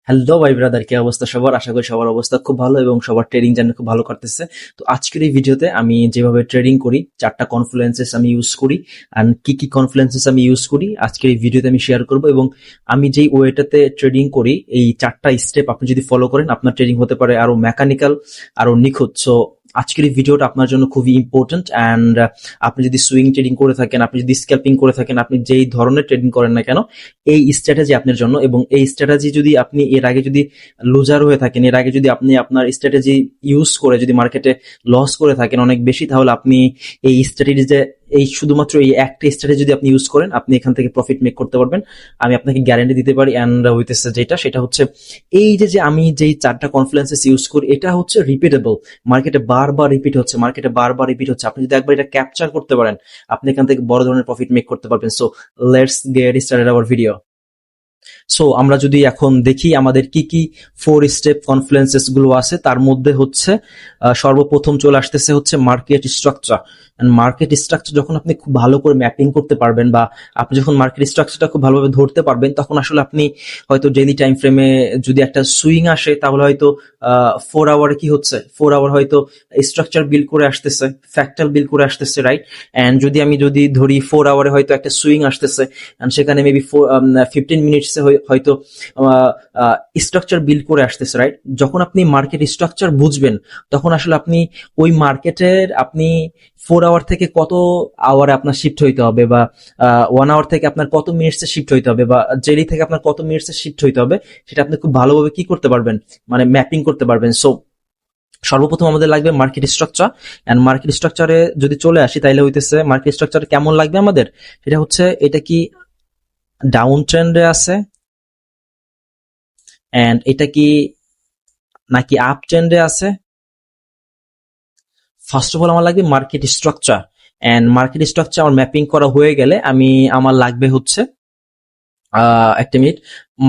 Hello ভাই brother, কি অবস্থা সবার? আশা করি সবার অবস্থা খুব ভালো এবং সবার ট্রেডিং জার্নি খুব ভালো করতেছে। তো আজকের এই ভিডিওতে আমি যেভাবে ট্রেডিং করি, 4টা কনফ্লুয়েন্সেস আমি ইউজ করি, এন্ড কি কি কনফ্লুয়েন্সেস আমি ইউজ করি আজকের এই ভিডিওতে আমি শেয়ার করব। এবং আমি যেই ওয়েটাতে ট্রেডিং করি, এই 4টা স্টেপ আপনি যদি ফলো করেন, আপনার ট্রেডিং হতে পারে আরো মেকানিক্যাল, আরো নিখুঁত। সো আজকের এই ভিডিওটা আপনার জন্য খুবই ইম্পর্টেন্ট। অ্যান্ড আপনি যদি সুইং ট্রেডিং করে থাকেন, আপনি যদি স্ক্যাল্পিং করে থাকেন, আপনি যেই ধরনের ট্রেডিং করেন না কেন, এই স্ট্র্যাটেজি আপনার জন্য। এবং এই স্ট্র্যাটেজি যদি আপনি এর আগে যদি লুজার হয়ে থাকেন, এর আগে যদি আপনি আপনার স্ট্র্যাটেজি ইউজ করে যদি মার্কেটে লস করে থাকেন অনেক বেশি, তাহলে আপনি এই স্ট্র্যাটেজিতে এই শুধুমাত্র এই একটা স্ট্র্যাটেজি যদি আপনি ইউজ করেন, আপনি এখান থেকে প্রফিট মেক করতে পারবেন। আমি আপনাকে গ্যারান্টি দিতে পারি। অ্যান্ড হইতেছে যেটা, সেটা হচ্ছে এই যে আমি যেই 4টা কনফ্লুয়েন্সেস ইউজ করি, এটা হচ্ছে রিপিটেবল। মার্কেটে বারবার রিপিট হচ্ছে, আপনি যদি একবার এটা ক্যাপচার করতে পারেন, আপনি এখান থেকে বড় ধরনের প্রফিট মেক করতে পারবেন। So let's get started our video. So আমরা যদি এখন দেখি আমাদের কি কি 4 স্টেপ কনফ্লুয়েন্সেস গুলো আছে, তার মধ্যে হচ্ছে সর্বপ্রথম চলে আসতেছে হচ্ছে market structure. And market structure যখন আপনি খুব ভালো করে ম্যাপিং করতে পারবেন, বা আপনি যখন মার্কেট স্ট্রাকচারটা খুব ভালোভাবে ধরতে পারবেন, তখন আসলে আপনি হয়তো ডেইলি টাইম ফ্রেমে যদি একটা সুইং আসে, তাহলে হয়তো 4 আওয়ারে কি হচ্ছে, 4 আওয়ার হয়তো স্ট্রাকচার বিল্ড করে আসতেছে, ফ্র্যাক্টাল বিল্ড করে আসতেছে, রাইট? এন্ড যদি ধরি 4 আওয়ারে হয়তো একটা সুইং আসতেছে, এন্ড সেখানে মেবি 15 মিনিটসে হয়তো স্ট্রাকচার বিল্ড করে আসতেছে, রাইট? যখন আপনি মার্কেট স্ট্রাকচার বুঝবেন, তখন আসলে আপনি ওই মার্কেটের আপনি 4 আওয়ার থেকে কত আওয়ারে আপনার শিফট হইতে হবে, বা 1 আওয়ার থেকে আপনার কত মিনিটসে শিফট হইতে হবে, বা ডেইলি থেকে আপনার কত মিনিটসে শিফট হইতে হবে, সেটা আপনি খুব ভালোভাবে কি করতে পারবেন, মানে ম্যাপিং করতে পারবেন। সো সর্বপ্রথম আমাদের লাগবে মার্কেট স্ট্রাকচার। এন্ড মার্কেট স্ট্রাকচারে যদি চলে আসি, তাইলে হইতেছে মার্কেট স্ট্রাকচার কেমন লাগবে আমাদের, সেটা হচ্ছে এটা কি ডাউন ট্রেন্ডে আছে, এন্ড এটা কি নাকি আপ ট্রেন্ডে আছে। ফার্স্ট অফ অল আমার লাগবে market structure. And market structure আমার ম্যাপিং করা হয়ে গেলে আমার লাগবে হচ্ছে একটা মিনিট।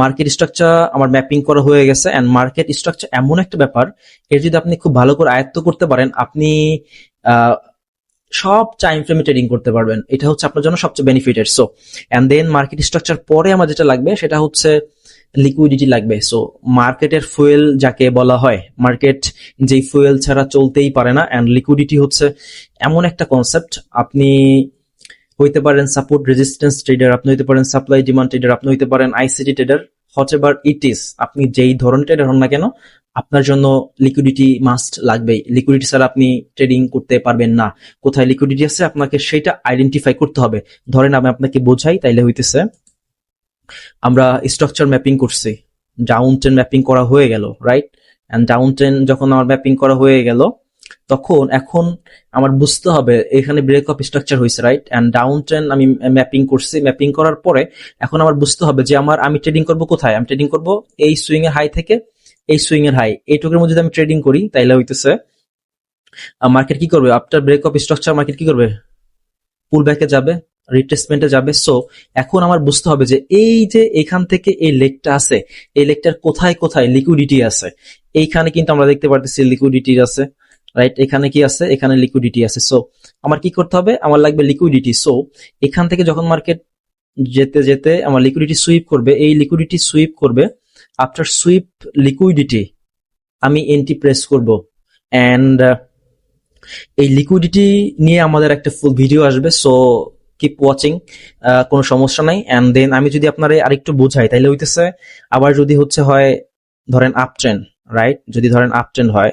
মার্কেট স্ট্রাকচার আমার ম্যাপিং করা হয়ে গেছে। এন্ড মার্কেট স্ট্রাকচার এমন একটা ব্যাপার, এর যদি আপনি খুব ভালো করে আয়ত্ত করতে পারেন, আপনি আহ, সব টাইম ফ্রেমে ট্রেডিং করতে পারবেন। এটা হচ্ছে আপনার জন্য সবচেয়ে benefited. So and then market structure পরে আমার যেটা লাগবে, সেটা হচ্ছে লিকুইডিটি লাগবে। সো মার্কেটের ফুয়েল যাকে বলা হয়, মার্কেট যেই ফুয়েল ছাড়া চলতেই পারে না, এন্ড লিকুইডিটি হচ্ছে এমন একটা কনসেপ্ট। আপনি হইতে পারেন সাপোর্ট রেজিস্ট্যান্স ট্রেডার, আপনি হইতে পারেন সাপ্লাই ডিমান্ড ট্রেডার, আপনি হইতে পারেন ICT trader, whatever it is, আপনি যেই ধরনের ট্রেডার হন না কেন, আপনার জন্য লিকুইডিটি মাস্ট লাগবেই। লিকুইডিটি ছাড়া আপনি ট্রেডিং করতে পারবেন না। কোথায় লিকুইডিটি আছে আপনাকে সেটা আইডেন্টিফাই করতে হবে। ধরেন আমি আপনাকে বোঝাই, তাইলে হইতেছে আমরা স্ট্রাকচার ম্যাপিং করছি, ডাউন ট্রেন ম্যাপিং করা হয়ে গেল, রাইট? এন্ড ডাউন ট্রেন যখন আমার ম্যাপিং করা হয়ে গেল, তখন এখন আমার বুঝতে হবে এখানে ব্রেক অফ স্ট্রাকচার হয়েছে, রাইট? এন্ড ডাউন ট্রেন আমি ম্যাপিং করছি। ম্যাপিং করার পরে এখন আমার বুঝতে হবে যে আমি ট্রেডিং করব কোথায়। আমি ট্রেডিং করব এই সুইং এর হাই থেকে এই সুইং এর হাই, এইটুকুর মধ্যে যদি আমি ট্রেডিং করি, তাইলে হইতেছে মার্কেট কি করবে? After break of structure market কি করবে? পুল ব্যাকে যাবে, রিট্রেসমেন্টে যাবে। সো এখন আমার বুঝতে হবে যে এই যে এখান থেকে এই লেগটা আছে, এই লেগটার কোথায় কোথায় লিকুইডিটি আছে। এইখানে কিন্তু আমরা দেখতে পারতেছি লিকুইডিটি আছে, রাইট? এখানে কি আছে? এখানে লিকুইডিটি আছে। সো আমার কি করতে হবে? আমার লাগবে লিকুইডিটি। সো এখান থেকে যখন মার্কেট যেতে যেতে আমার লিকুইডিটি সুইপ করবে, এই লিকুইডিটি সুইপ করবে, আফটার সুইপ লিকুইডিটি আমি এন্ট্রি প্রেস করব। এন্ড এই লিকুইডিটি নিয়ে আমাদের একটা ফুল ভিডিও আসবে। সো কিপ ওয়াচিং, কোনো সমস্যা নাই। এন্ড দেন আমি যদি আপনার আরেকটু বোঝাই, তাইলে হইতেছে আবার যদি হচ্ছে হয় ধরেন আপ ট্রেন্ড, রাইট? যদি ধরেন আপ ট্রেন্ড হয়,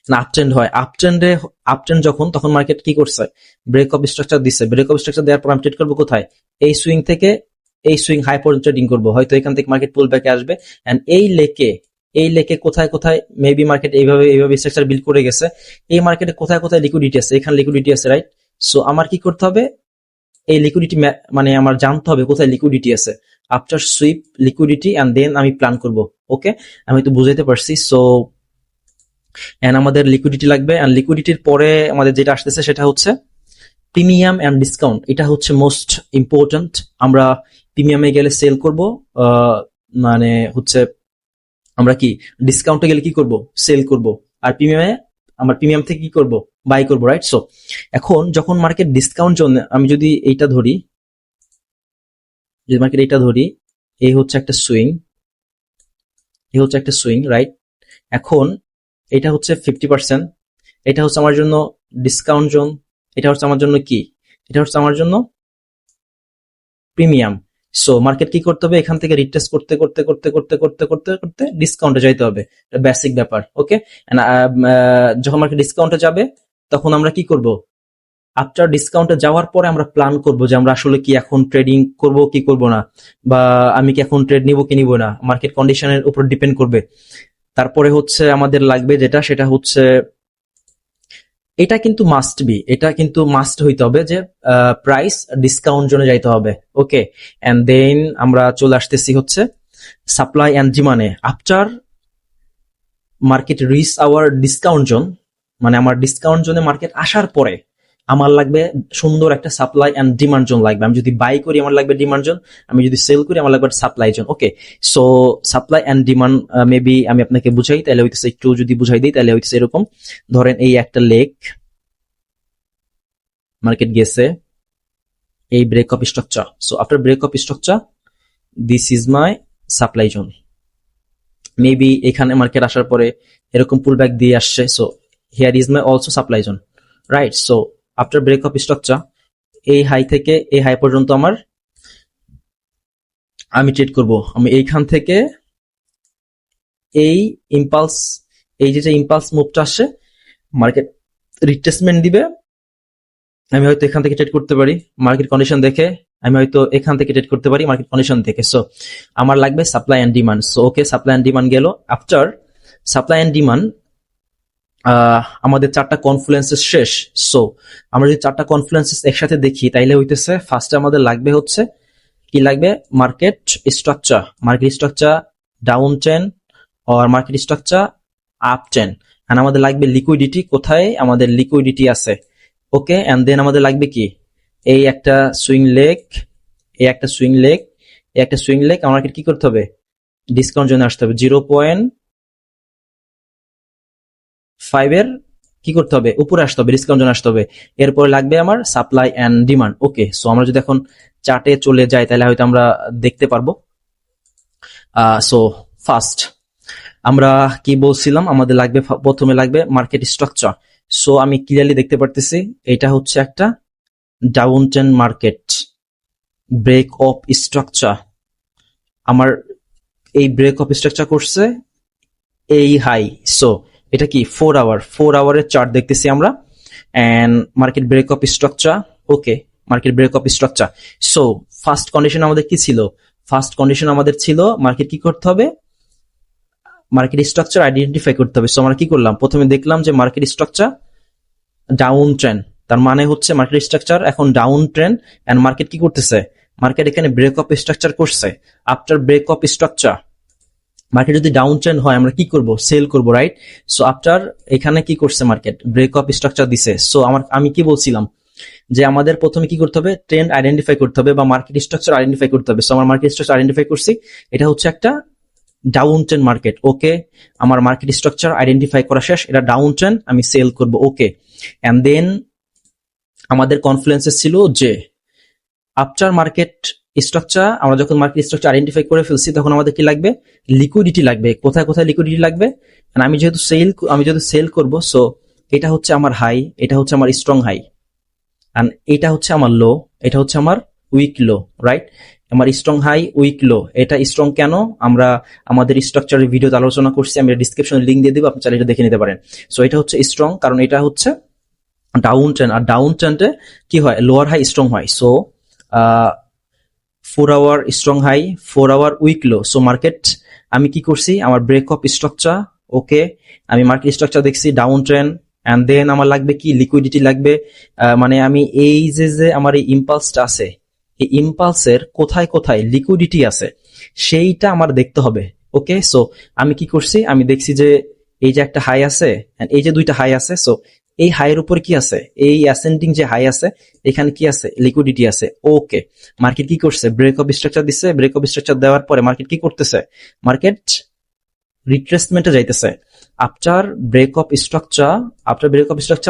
না আপ ট্রেন্ড হয়, আপ ট্রেন্ড যখন, তখন মার্কেট কি করছে? ব্রেক অফ স্ট্রাকচার দিচ্ছে। ব্রেক অফ স্ট্রাকচার দেওয়ার পর আমি ট্রেড করবো কোথায়? এই সুইং থেকে এই সুইং হাই পর্যন্ত ট্রেডিং করবো। হয়তো এখান থেকে মার্কেট পুল ব্যাকে আসবে, এন্ড এই লেকে কোথায় কোথায় মেবি মার্কেট এইভাবে স্ট্রাকচার বিল্ড করে গেছে। এই মার্কেটে কোথায় কোথায় লিকুইডিটি আছে, এখানে লিকুইডিটি আছে, রাইট? সো আমার কি করতে হবে? এই লিকুইডিটি মানে আমার জানতে হবে কোথায় লিকুইডিটি আছে। After sweep liquidity and then আমি প্ল্যান করব। ওকে, আমি তো বুঝাইতে পারছি। সো এন্ড আমাদের লিকুইডিটি লাগবে, এন্ড লিকুইডিটির পরে আমাদের যেটা আসতেছে সেটা হচ্ছে প্রিমিয়াম এন্ড ডিসকাউন্ট। এটা হচ্ছে মোস্ট ইম্পর্টেন্ট। আমরা প্রিমিয়ামে গেলে সেল করব, মানে হচ্ছে আমরা কি ডিসকাউন্টে গেলে কি করব? সেল করব। আর প্রিমিয়াম থেকে কি করব? বাই করব, রাইট? সো এখন যখন মার্কেট ডিসকাউন্ট জোন, আমি যদি এইটা ধরি, এই হচ্ছে একটা সুইং, এই হচ্ছে একটা সুইং, রাইট? এখন এটা হচ্ছে 50%, এটা হচ্ছে আমার জন্য ডিসকাউন্ট জোন, এটা হচ্ছে আমার জন্য কি, এটা হচ্ছে আমার জন্য প্রিমিয়াম। সো মার্কেট কি করতে হবে, এখান থেকে রিটেস্ট করতে করতে করতে করতে করতে করতে করতে ডিসকাউন্টে যাইতে হবে, এটা বেসিক ব্যাপার। ওকে, যখন মার্কেট ডিসকাউন্টে যাবে তখন আমরা কি করব, আফটার ডিসকাউন্টে যাওয়ার পরে আমরা প্ল্যান করব যে আমরা আসলে কি এখন ট্রেডিং করব কি করব না, বা আমি কি এখন ট্রেড নিব কি নিব না, মার্কেট কন্ডিশনের উপর ডিপেন্ড করবে। তারপরে হচ্ছে আমাদের লাগবে যেটা, সেটা হচ্ছে এটা কিন্তু মাস্ট বি, এটা কিন্তু মাস্ট হইতে হবে যে প্রাইস ডিসকাউন্ট জোনে যাইতে হবে। ওকে, এন্ড দেন আমরা চলে আসতেছি হচ্ছে সাপ্লাই এন্ড ডিমান্ডে। After market reach our discount zone, মানে আমার ডিসকাউন্ট জোনে মার্কেট আসার পরে আমার লাগবে সুন্দর একটা সাপ্লাই এন্ড ডিমান্ড জোন লাগবে। আমি যদি বাই করি আমার লাগবে ডিমান্ড জোন, আমি যদি সেল করি আমার লাগবে supply zone. Okay, so supply and demand maybe আমি আপনাকে বুঝাই, তাহলে হইতেছে একটু যদি বুঝাই দিই তাহলে হইতেছে এরকম। ধরেন এই একটা লেক, মার্কেট গেছে এই break of structure. So after break of structure this is my supply zone. Maybe এখানে মার্কেট আসার পরে এরকম পুল ব্যাক দিয়ে আসছে, so here is my also supply zone, right? So after break of structure এই high থেকে এই high পর্যন্ত আমি ট্রেড করব। আমি এইখান থেকে এই ইম্পালস, এই যে ইম্পালস মুভটা আসছে, মার্কেট রিট্রেসমেন্ট দিবে, আমি হয়তো এখান থেকে ট্রেড করতে পারি মার্কেট কন্ডিশন দেখে, আমি হয়তো এখান থেকে ট্রেড করতে পারি মার্কেট কন্ডিশন দেখে। সো আমার লাগবে supply and demand. So okay, supply and demand গেল। আফটার সাপ্লাই এন্ড ডিমান্ড আমাদের চারটা কনফ্লুয়েন্সেস শেষ। সো আমরা যদি চারটা কনফ্লুয়েন্সেস একসাথে দেখি তাইলে হইতেছে ফার্স্টে আমাদের লাগবে হচ্ছে কি লাগবে, market structure. Market structure down chain আর মার্কেট স্ট্রাকচার আপ চেন। আর আমাদের লাগবে লিকুইডিটি, কোথায় আমাদের লিকুইডিটি আছে। ওকে, এন্ড দেন আমাদের লাগবে কি, এই একটা সুইং লেগ, এই একটা সুইং লেগ, এই একটা সুইং লেগ। আমাকে কি করতে হবে, ডিসকাউন্ট জোনে আসতে হবে 0.5 এর কি করতে হবে, উপরে আসতে হবে, ডিসকাউন্ট জোনে আসতে হবে। এরপরে লাগবে আমার supply and demand. Okay, so আমরা যদি এখন চার্টে চলে যাই তাহলে হয়তো আমরা দেখতে পারবো। সো ফার্স্ট আমরা কি বলছিলাম, আমাদের লাগবে প্রথমে লাগবে মার্কেট স্ট্রাকচার। সো আমি ক্লিয়ারলি দেখতে পারতেছি এটা হচ্ছে একটা down trend market, break of structure. আমার এই ব্রেক অফ স্ট্রাকচার করছে এই হাই। সো এটা কি 4 আওয়ারের চার্ট দেখতেছি আমরা, and market break of structure. Okay, market break of structure. So first condition আমাদের কি ছিল, ফার্স্ট কন্ডিশন আমাদের ছিল মার্কেট কি করতে হবে, মার্কেট স্ট্রাকচার আইডেন্টিফাই করতে হবে। সো আমরা কি করলাম, প্রথমে দেখলাম যে মার্কেট স্ট্রাকচার ডাউন ট্রেন্ড, তার মানে হচ্ছে মার্কেট স্ট্রাকচার এখন ডাউন ট্রেন্ড, এন্ড মার্কেট কি করতেছে, মার্কেট এখানে ব্রেক অফ স্ট্রাকচার করছে। After break of structure market যদি ডাউন ট্রেন্ড হয় আমরা কি করব, সেল করব, রাইট? সো আফটার এখানে কি করছে, মার্কেট ব্রেক অফ স্ট্রাকচার দিছে। সো আমি কি বলছিলাম যে আমাদের প্রথমে কি করতে হবে, ট্রেন্ড আইডেন্টিফাই করতে হবে বা মার্কেট স্ট্রাকচার আইডেন্টিফাই করতে হবে। সো আমার মার্কেট স্ট্রাকচার আইডেন্টিফাই করছি, এটা হচ্ছে একটা ডাউন ট্রেন্ড মার্কেট। ওকে, আমার মার্কেট স্ট্রাকচার আইডেন্টিফাই করা শেষ, এটা ডাউন ট্রেন্ড, আমি সেল করব। ওকে, এন্ড দেন আমাদের কনফ্লুয়েন্সেস ছিল যে আফটার মার্কেট স্ট্রাকচার, আমরা যখন মার্কেট স্ট্রাকচার আইডেন্টিফাই করে ফেলছি তখন আমাদের কি লাগবে, লিকুইডিটি লাগবে। কোথায় কোথায় লিকুইডিটি লাগবে, আমি যেহেতু সেল করব, সো এটা হচ্ছে আমার হাই, এটা হচ্ছে আমার স্ট্রং হাই, এন্ড এটা হচ্ছে আমার লো, এটা হচ্ছে আমার উইক লো, রাইট? আমার স্ট্রং হাই উইক লো। এটা স্ট্রং কেন, আমরা আমাদের স্ট্রাকচারের ভিডিওতে আলোচনা করছি, আমি ডিসক্রিপশনে লিংক দিয়ে দেবো, আপনি চাইলে এটা দেখে নিতে পারেন। সো এটা হচ্ছে স্ট্রং কারণ এটা হচ্ছে ডাউন ট্রেন্ড, আর ডাউন ট্রেন্ডে কি হয়, লোয়ার হাই স্ট্রং হয়। So 4 hour strong high, 4 hour weak low. So market আমি কি করছি, আমার ব্রেক অফ স্ট্রাকচার। ওকে, আমি মার্কেট স্ট্রাকচার দেখছি ডাউন ট্রেন্ড, এন্ড দেন আমার লাগবে কি, লিকুইডিটি লাগবে। মানে আমি এই যে আমার এই ইম্পালসটা আছে, এই ইম্পালসের কোথায় কোথায় লিকুইডিটি আছে সেইটা আমার দেখতে হবে। ওকে, সো আমি কি করছি, আমি দেখছি যে এই যে একটা হাই আছে, এই যে দুইটা হাই আছে। সো এই হাইয়ের উপর কি আছে, এই অ্যাসেন্ডিং যে হাই আছে এখানে কি আছে, লিকুইডিটি আছে। ওকে, মার্কেট কি করছে, ব্রেক অফ স্ট্রাকচার দিচ্ছে। ব্রেক অফ স্ট্রাকচার দেওয়ার পরে মার্কেট কি করতেছে, মার্কেট রিট্রেসমেন্টে যাইতেছে। After break of structure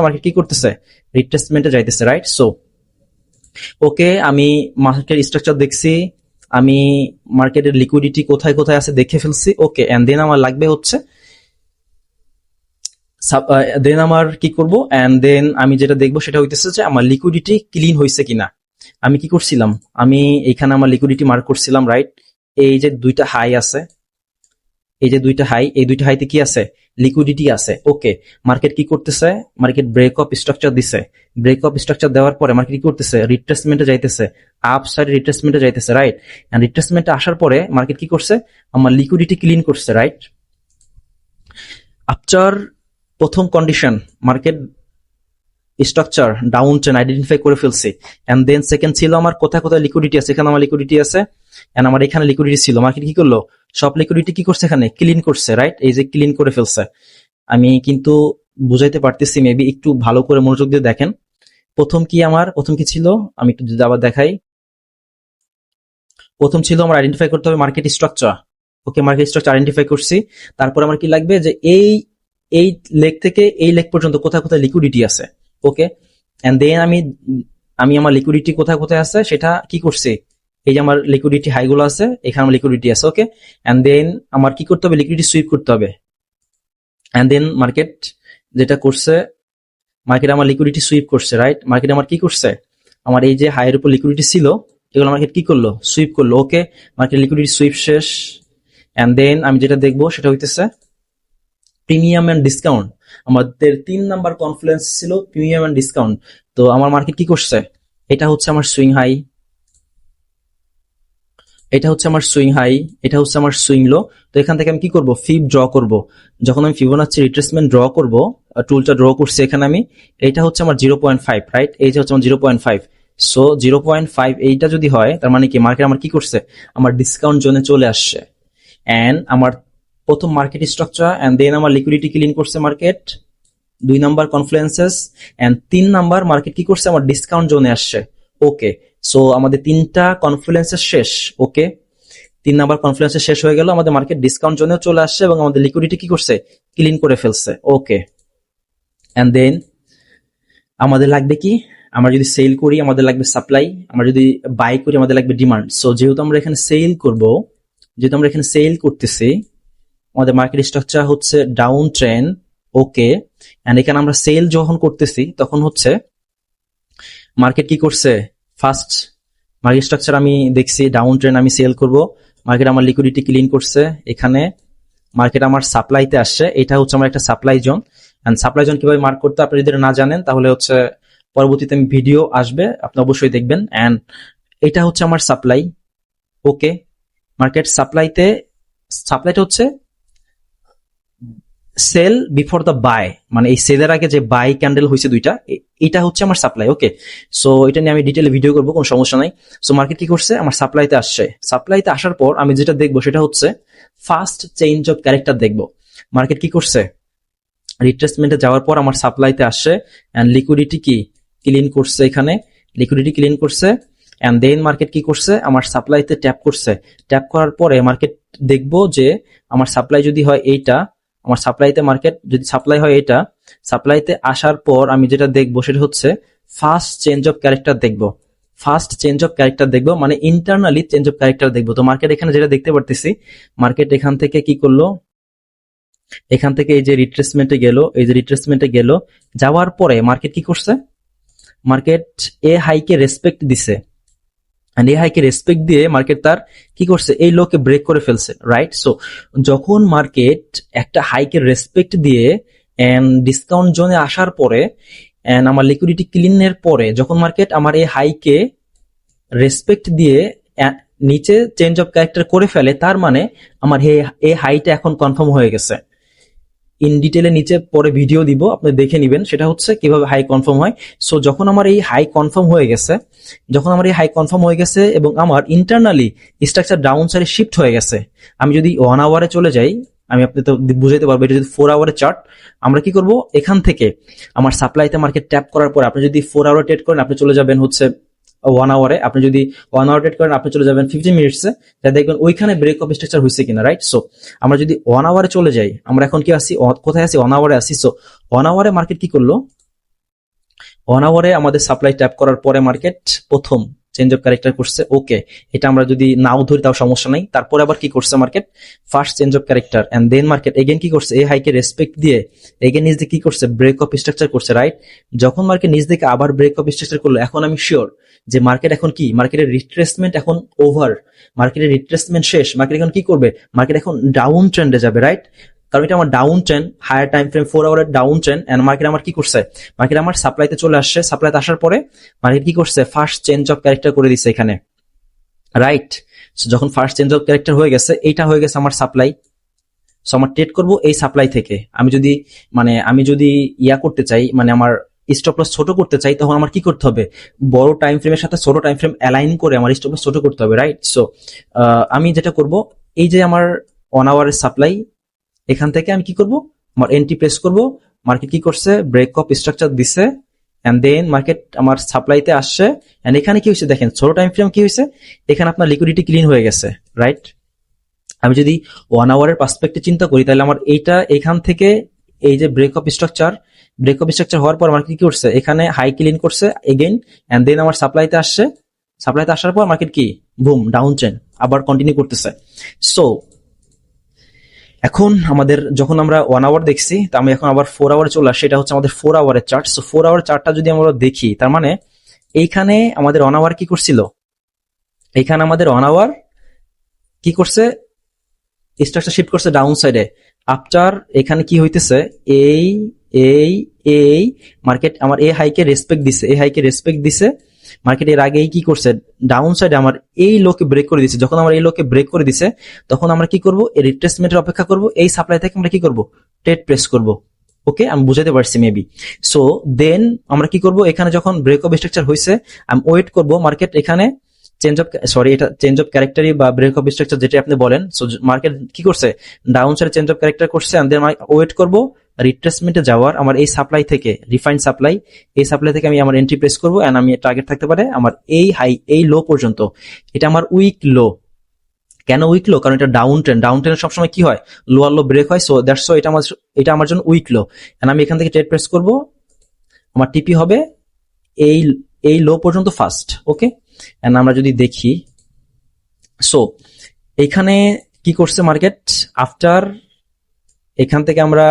market কি করতেছে, রিট্রেসমেন্টে যাইতেছে, রাইট? সো ওকে, আমি মার্কেট স্ট্রাকচার দেখছি, আমি মার্কেটের লিকুইডিটি কোথায় কোথায় আছে দেখে ফেলছি। ওকে, এন্ড দেন আমার লাগবে হচ্ছে দেন আমার কি করব, এন্ড দেন আমি যেটা দেখবো সেটা হইতেছে যে আমার লিকুইডিটি ক্লিন হয়েছে কিনা। আমি কি করছিলাম, আমি এখানে আমার লিকুইডিটি মার্ক করছিলাম, রাইট। এই যে দুইটা হাই আছে, এই যে দুইটা হাই, এই দুইটা হাইতে কি আছে, লিকুইডিটি আছে। ওকে, মার্কেট কি করতেছে, মার্কেট ব্রেক অফ স্ট্রাকচার দিছে। ব্রেক অফ স্ট্রাকচার দেওয়ার পরে মার্কেট কি করতেছে, রিট্রেসমেন্টে যাইতেছে, আপ সাইড রিট্রেসমেন্টে যাইতেছে, রাইট। এন্ড রিট্রেসমেন্টে আসার পরে মার্কেট কি করছে, আমার লিকুইডিটি ক্লিন করছে, রাইট। আফটার প্রথম condition, market structure down train identify করে ফেলছি। এন্ড দেন সেকেন্ড ছিল আমার কোথায় কোথায় লিকুইডিটি আছে, এখানে আমার লিকুইডিটি আছে, এন্ড আমার এখানে লিকুইডিটি ছিল। মার্কেট কি করলো, সব লিকুইডিটি কি করছে, এখানে ক্লিন করছে, রাইট। এই যে ক্লিন করে ফেলছে। আমি কিন্তু বুঝাইতে পারতেছি, মেবি একটু ভালো করে মনোযোগ দিয়ে দেখেন। প্রথম কি ছিল, আমি একটু যদি আবার দেখাই। প্রথম ছিল আমার আইডেন্টিফাই করতে হবে market structure. Okay, market structure identify করছি। তারপর আমার কি লাগবে, যে এই লেগ থেকে এই লেগ পর্যন্ত কোথায় কোথায় লিকুইডিটি আছে। ওকে, এন্ড দেন আমি আমার লিকুইডিটি কোথায় কোথায় আছে সেটা কি করছি, এই যে আমার লিকুইডিটি হাইগুলো আছে, এখানে আমার লিকুইডিটি আছে। ওকে, এন্ড দেন আমার কি করতে হবে, লিকুইডিটি সুইপ করতে হবে। এন্ড দেন মার্কেট যেটা করছে, মার্কেট আমার লিকুইডিটি সুইপ করছে, রাইট। মার্কেট আমার কি করছে, আমার এই যে হাইয়ের উপর লিকুইডিটি ছিল এগুলো মার্কেট কি করলো, সুইপ করলো। ওকে, মার্কেট লিকুইডিটি সুইপ শেষ। এন্ড দেন আমি যেটা দেখবো সেটা হইতেছে প্রিমিয়াম এন্ড ডিসকাউন্ট। আমাদের 3 নাম্বার কনফ্লুয়েন্স ছিল প্রিমিয়াম এন্ড ডিসকাউন্ট। তো আমার মার্কেট কি করছে, এটা হচ্ছে আমার সুইং হাই, এটা হচ্ছে আমার সুইং হাই, এটা হচ্ছে আমার সুইং লো। তো এখান থেকে আমি কি করব, ফিব ড্র করব। যখন আমি ফিবোনাচ্চি রিট্রেসমেন্ট ড্র করব, টুলটা ড্র করছি এখানে আমি, এটা হচ্ছে আমার 0.5, রাইট। এই যে হচ্ছে আমার 0.5। সো 0.5 এইটা যদি হয়, তার মানে কি মার্কেট আমার কি করছে, আমার ডিসকাউন্ট জোনে চলে আসছে। এন্ড আমার প্রথম মার্কেট স্ট্রাকচার, এন্ড দেন আমার লিকুইডিটি ক্লিন করছে market, 2 number confluences, and 3 number market কি করছে, আমার ডিসকাউন্ট জোনে আসছে। ওকে, সো আমাদের 3টা কনফ্লুয়েন্সেস শেষ। ওকে, 3 নাম্বার কনফ্লুয়েন্সেস শেষ হয়ে গেল, আমাদের মার্কেট ডিসকাউন্ট জোনেও চলে আসছে এবং আমাদের লিকুইডিটি কি করছে, ক্লিন করে ফেলছে। ওকে, এন্ড দেন আমাদের লাগবে কি, আমরা যদি সেল করি আমাদের লাগবে সাপ্লাই, আমরা যদি বাই করি আমাদের লাগবে ডিমান্ড। সো যেহেতু আমরা এখানে সেল করব, যেহেতু আমরা এখানে সেল করতেছি, আমাদের মার্কেট স্ট্রাকচার হচ্ছে ডাউন ট্রেন্ড। ওকে, এন্ড এখানে আমরা সেল যখন করতেছি তখন হচ্ছে মার্কেট কি করছে, ফার্স্ট মার্কেট স্ট্রাকচার আমি দেখছি ডাউন ট্রেন্ড, আমি সেল করব। মার্কেট আমার লিকুইডিটি ক্লিন করছে, এখানে মার্কেট আমার সাপ্লাইতে আসছে, এটা হচ্ছে আমার একটা supply zone. And supply zone কিভাবে মার্ক করতে আপনি যদি না জানেন তাহলে হচ্ছে পরবর্তীতে আমি ভিডিও আসবে, আপনি অবশ্যই দেখবেন। এন্ড এটা হচ্ছে আমার সাপ্লাই। ওকে, মার্কেট সাপ্লাইটা হচ্ছে সেল বিফোর দ্য বাই, মানে এই সেলের আগে যে বাই ক্যান্ডেল হয়েছে দুইটা, এটা হচ্ছে আমার সাপ্লাই। ওকে, সো এটা নিয়ে আমি ডিটেইলে ভিডিও করবো, কোনো সমস্যা নাই। সো মার্কেট কি করছে, আমার সাপ্লাইতে আসছে। সাপ্লাইতে আসার পর আমি যেটা দেখবো সেটা হচ্ছে ফার্স্ট চেঞ্জ অফ ক্যারেক্টার দেখবো। মার্কেট কি করছে, রিট্রেসমেন্টে যাওয়ার পর আমার সাপ্লাইতে আসছে, এন্ড লিকুইডিটি কি ক্লিন করছে, এখানে লিকুইডিটি ক্লিন করছে। এন্ড দেন মার্কেট কি করছে, আমার সাপ্লাইতে ট্যাপ করছে। ট্যাপ করার পরে মার্কেট দেখবো যে আমার সাপ্লাই যদি হয় এইটা, আমার সাপ্লাইতে মার্কেট যদি সাপ্লাই হয় এটা, সাপ্লাইতে আসার পর আমি যেটা দেখবো সেটা হচ্ছে ফার্স্ট চেঞ্জ অফ ক্যারেক্টার দেখবো। ফার্স্ট চেঞ্জ অফ ক্যারেক্টার দেখবো মানে ইন্টারনালি চেঞ্জ অফ ক্যারেক্টার দেখবো। তো মার্কেট এখানে যেটা দেখতে পারতেছি, মার্কেট এখান থেকে কি করলো, এখান থেকে এই যে রিট্রেসমেন্টে গেল, এই যে রিট্রেসমেন্টে গেল, যাওয়ার পরে মার্কেট কি করছে, মার্কেট এ হাইকে রেসপেক্ট দিছে। এন্ড এই হাইকে রেসপেক্ট দিয়ে মার্কেট তার কি করছে, এই লোকে ব্রেক করে ফেলছে, রাইট। সো যখন মার্কেট একটা হাইকে রেসপেক্ট দিয়ে এন্ড ডিসকাউন্ট জোনে আসার পরে এন্ড আমার লিকুইডিটি ক্লিনের পরে যখন মার্কেট আমার এই হাইকে রেসপেক্ট দিয়ে নিচে চেঞ্জ অফ ক্যারেক্টার করে ফেলে, তার মানে আমার এই হাইটা এখন কনফার্ম হয়ে গেছে। ইন ডিটেলে নিচে পরে ভিডিও দিব, আপনি দেখে নিবেন সেটা হচ্ছে কিভাবে হাই কনফার্ম হয়। সো যখন আমার এই হাই কনফার্ম হয়ে গেছে, যখন আমার এই হাই কনফার্ম হয়ে গেছে এবং আমার ইন্টারনালি স্ট্রাকচার ডাউন সাইডে শিফট হয়ে গেছে, আমি যদি 1 আওয়ারে চলে যাই, আমি আপনি তো বুঝাইতে পারবো, এটা যদি 4 আওয়ারের চার্ট, আমরা কি করব, এখান থেকে আমার সাপ্লাইতে মার্কেট ট্যাপ করার পর আপনি যদি 4 আওয়ারে ট্রেড করেন আপনি চলে যাবেন হচ্ছে 1 আওয়ারে, আপনি যদি 1 আওয়ার ট্রেড করেন আপনি চলে যাবেন 15 মিনিটসে, দেখবেন ওইখানে ব্রেক অফ স্ট্রাকচার হয়েছে কিনা, রাইট। সো আমরা যদি 1 আওয়ারে চলে যাই, আমরা এখন কি আছি, কোথায় আছি, 1 আওয়ারে আছি। সো 1 আওয়ারে মার্কেট কি করলো, 1 আওয়ারে আমাদের সাপ্লাই ট্যাপ করার পরে মার্কেট প্রথম চেঞ্জ অফ ক্যারেক্টার করছে, ওকে, এটা আমরা যদি নাও ধরি তাও সমস্যা নাই। তারপরে আবার কি করছে market, first change of character and then market again কি করছে, এই হাইকে রেসপেক্ট দিয়ে এগেন নিজ দিকে কি করছে, ব্রেক অফ স্ট্রাকচার করছে, রাইট? যখন মার্কেট নিজ দিকে আবার ব্রেক অফ স্ট্রাকচার করলো, এখন আমি শিওর যে মার্কেট এখন কি, মার্কেটের রিট্রেসমেন্ট এখন ওভার, মার্কেটের রিট্রেসমেন্ট শেষ। মার্কেট এখন কি করবে, মার্কেট এখন ডাউন ট্রেন্ডে যাবে, রাইট? কারণ এটা আমার down trend, higher time frame 4 আওয়ারের ডাউন ট্রেন্ড এন্ড মার্কেট আমার কি করছে, মার্কেট আমার সাপ্লাইতে চলে আসছে। সাপ্লাইতে আসার পরে মার্কেট কি করছে, ফার্স্ট চেঞ্জ অফ ক্যারেক্টার করে দিচ্ছে এখানে, রাইট? যখন ফার্স্ট চেঞ্জ অফ ক্যারেক্টার হয়ে গেছে, এইটা হয়ে গেছে আমার সাপ্লাই। সো আমার ট্রেড করবো এই সাপ্লাই থেকে। আমি যদি ইয়া করতে চাই, মানে আমার স্টপ লস ছোট করতে চাই, তখন আমার কি করতে হবে, বড় টাইম ফ্রেমের সাথে ছোট টাইম ফ্রেম অ্যালাইন করে আমার স্টপ লস ছোট করতে হবে, রাইট? সো আমি যেটা করব, এই যে আমার 1 আওয়ারের সাপ্লাই, এখান থেকে আমি কি করব, আমার এন্ট্রি প্রেস করব। মার্কেট কি করছে, ব্রেক অফ স্ট্রাকচার দিছে এন্ড দেন মার্কেট আমার সাপ্লাইতে আসছে এন্ড এখানে কি হয়েছে দেখেন, ছোট টাইম ফ্রেম কি হয়েছে, এখানে আপনার লিকুইডিটি ক্লিন হয়ে গেছে, রাইট? আমি যদি 1 আওয়ারের পার্সপেক্টিভ চিন্তা করি, তাহলে আমার এইটা এখান থেকে এই যে ব্রেক অফ স্ট্রাকচার হওয়ার পর মার্কেট কি করছে, এখানে হাই ক্লিন করছে এগেইন এন্ড দেন আমার সাপ্লাইতে আসছে। সাপ্লাইতে আসার পর মার্কেট কি বুম ডাউন ট্রেন্ড আবার কন্টিনিউ করতেছে। সো এখন আমাদের যখন আমরা 1 আওয়ার দেখছি, তা আমি এখন আবার 4 আওয়ারে চলে আসি। এটা হচ্ছে আমাদের 4 আওয়ারের চার্ট। সো 4 আওয়ার চার্টটা যদি আমরা দেখি, তার মানে এইখানে আমাদের 1 আওয়ার কি করছিল, এইখানে আমাদের 1 আওয়ার কি করছে, স্ট্রাকচার শিফট করছে ডাউন সাইডে। আফটার এখানে কি হইতেছে, এই এই এই মার্কেট আমার এই হাইকে রেসপেক্ট দিছে, মার্কেট এর আগেই কি করছে, ডাউন সাইডে আমার এই লোকে ব্রেক করে দিছে। যখন আমার এই লোকে ব্রেক করে দিছে, তখন আমরা কি করব, এই রিট্রেসমেন্টের অপেক্ষা করব, এই সাপ্লাই থেকে আমরা কি করব, ট্রেড প্রেস করব। ওকে, আমি বুঝাতে পারছি মেবি। সো দেন আমরা কি করব, এখানে যখন ব্রেক অফ স্ট্রাকচার হয়েছে, আমি ওয়েট করব মার্কেট এখানে এটা চেঞ্জ অফ ক্যারেক্টারই বা ব্রেক অফ স্ট্রাকচার যেটা আপনি বলেন। সো মার্কেট কি করছে, ডাউন সাইডে চেঞ্জ অফ ক্যারেক্টার করছে এন্ড দেন ওয়েট করব রিট্রেসমেন্টে যাওয়ার, আমার এই সাপ্লাই থেকে, রিফাইন্ড সাপ্লাই, এই সাপ্লাই থেকে আমি আমার এন্ট্রি প্রেস করব এন্ড আমি টার্গেট থাকতে পারে আমার এই হাই, এই লো পর্যন্ত। এটা আমার উইক লো। কেন উইক লো, কারণ এটা ডাউন ট্রেন্ড সবসময় কি হয়, লোয়ার লো ব্রেক হয়। সো দ্যাটস সো এটা আমার জন্য উইক লো এন্ড আমি এখান থেকে ট্রেড প্রেস করব, আমার টিপি হবে এই এই লো পর্যন্ত ফার্স্ট। ওকে, এন্ড আমরা যদি দেখি, সো এখানে কি করছে মার্কেট, আফটার এখান থেকে আমরা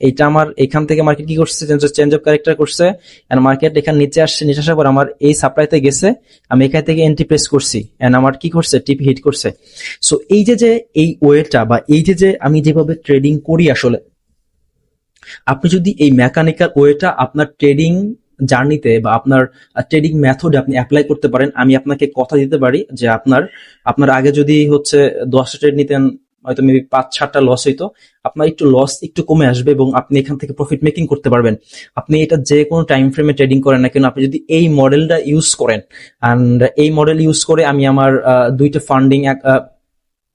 এইটা আমার এখান থেকে মার্কেট কি করছে, চেঞ্জ অফ ক্যারেক্টার করছে এন্ড মার্কেট এখানে নিচে আসছে। নিচে আসার পর আমার এই সাপ্লাইতে গেছে, আমি এখান থেকে এন্ট্রি প্রেস করছি এন্ড আমার কি করছে, টিপি হিট করছে। সো এই যে এই ওয়েটা বা এই যে আমি যেভাবে ট্রেডিং করি, আসলে আপনি যদি এই মেকানিক্যাল ওয়েটা আপনার ট্রেডিং জার্নিতে বা আপনার ট্রেডিং মেথডে আপনি অ্যাপ্লাই করতে পারেন, আমি আপনাকে কথা দিতে পারি যে আপনার আগে যদি হচ্ছে 10টা ট্রেড নিতেন, হয়তো মেবি 5-7টা লস হইতো, আপনার লস একটু কমে আসবে এবং আপনি এখান থেকে প্রফিট মেকিং করতে পারবেন। আপনি এটা যে কোনো টাইম ফ্রেমে ট্রেডিং করেন না কেন, আপনি যদি এই মডেলটা ইউজ করেন, এন্ড এই মডেল ইউজ করে আমি আমার 2টা ফান্ডিং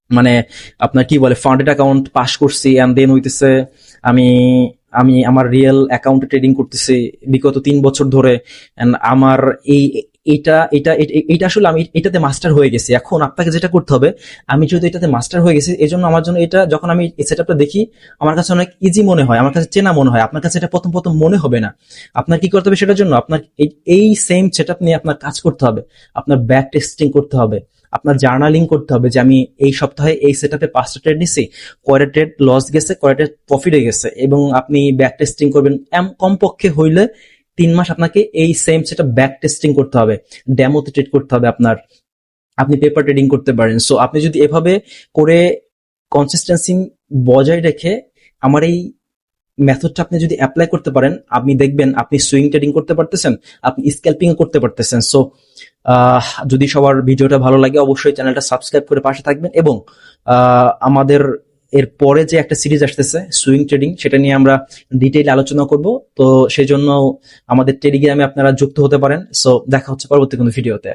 মানে আপনার কি বলে ফান্ডেড অ্যাকাউন্ট পাস করছি এন্ড দেন হইতেছে আমি আমি আমার রিয়েল অ্যাকাউন্টে ট্রেডিং করতেছি বিগত 3 বছর ধরে। আমার এইটা আসলে আমি এটাতে মাস্টার হয়ে গেছি। এখন আপনাকে যেটা করতে হবে, আমি যেহেতু এটাতে মাস্টার হয়ে গেছি, এই জন্য আমার জন্য এটা, যখন আমি এই সেটআপটা দেখি, আমার কাছে অনেক ইজি মনে হয়, আমার কাছে চেনা মনে হয়। আপনার কাছে এটা প্রথম মনে হবে না। আপনার কি করতে হবে, সেটার জন্য আপনার এই সেম সেটআপ নিয়ে আপনার কাজ করতে হবে, আপনার ব্যাক টেস্টিং করতে হবে, আপনার জার্নালিং করতে হবে যে আমি এই সপ্তাহে এই সেটআপে 5টা ট্রেড নিছি, কয়টা ট্রেড লস গেছে, কয়টা ট্রেড প্রফিটে গেছে, এবং আপনি ব্যাক টেস্টিং করবেন। কমপক্ষে হইলে 3 মাস আপনাকে এই সেম সেটআপ ব্যাক টেস্টিং করতে হবে, ডেমোতে ট্রেড করতে হবে আপনি পেপার ট্রেডিং করতে পারেন। সো আপনি যদি এভাবে করে কনসিস্টেন্সি বজায় রেখে আমার এই মেথডটা আপনি যদি অ্যাপ্লাই করতে পারেন, আপনি দেখবেন আপনি সুইং ট্রেডিং করতে পারতেছেন, আপনি স্ক্যাল্পিং করতে পারতেছেন। সো যদি সবার ভিডিওটা ভালো লাগে, অবশ্যই চ্যানেলটা সাবস্ক্রাইব করে পাশে থাকবেন, এবং আমাদের এর পরে যে একটা সিরিজ আসতেছে সুইং ট্রেডিং, সেটা নিয়ে আমরা ডিটেইল আলোচনা করব। তো সেই জন্য আমাদের টেলিগ্রামে আপনারা যুক্ত হতে পারেন। সো দেখা হচ্ছে পরবর্তী কোনো ভিডিওতে।